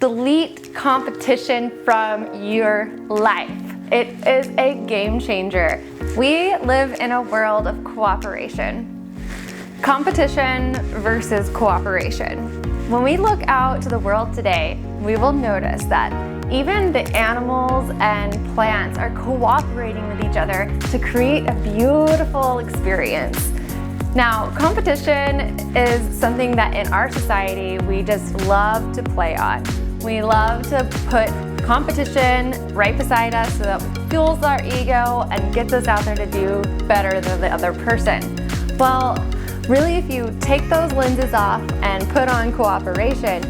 Delete competition from your life. It is a game changer. We live in a world of cooperation. Competition versus cooperation. When we look out to the world today, we will notice that even the animals and plants are cooperating with each other to create a beautiful experience. Now, competition is something that in our society we just love to play on. We love to put competition right beside us so that it fuels our ego and gets us out there to do better than the other person. Well, really, if you take those lenses off and put on cooperation,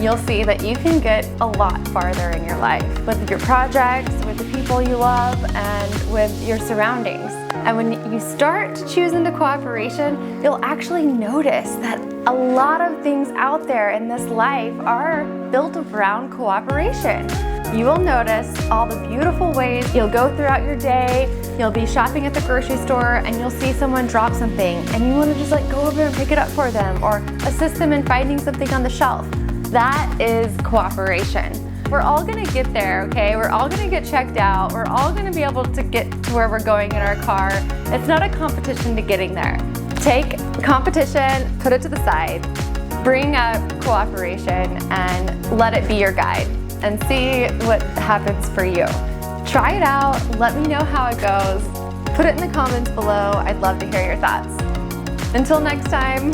you'll see that you can get a lot farther in your life with your projects, with the people you love, and with your surroundings. And when you start to choose into cooperation, you'll actually notice that a lot of things out there in this life are built around cooperation. You will notice all the beautiful ways you'll go throughout your day. You'll be shopping at the grocery store and you'll see someone drop something and you want to just go over and pick it up for them or assist them in finding something on the shelf. That is cooperation. We're all gonna get there, okay? We're all gonna get checked out. We're all gonna be able to get to where we're going in our car. It's not a competition to getting there. Take competition, put it to the side, bring up cooperation, and let it be your guide, and see what happens for you. Try it out, let me know how it goes. Put it in the comments below. I'd love to hear your thoughts. Until next time.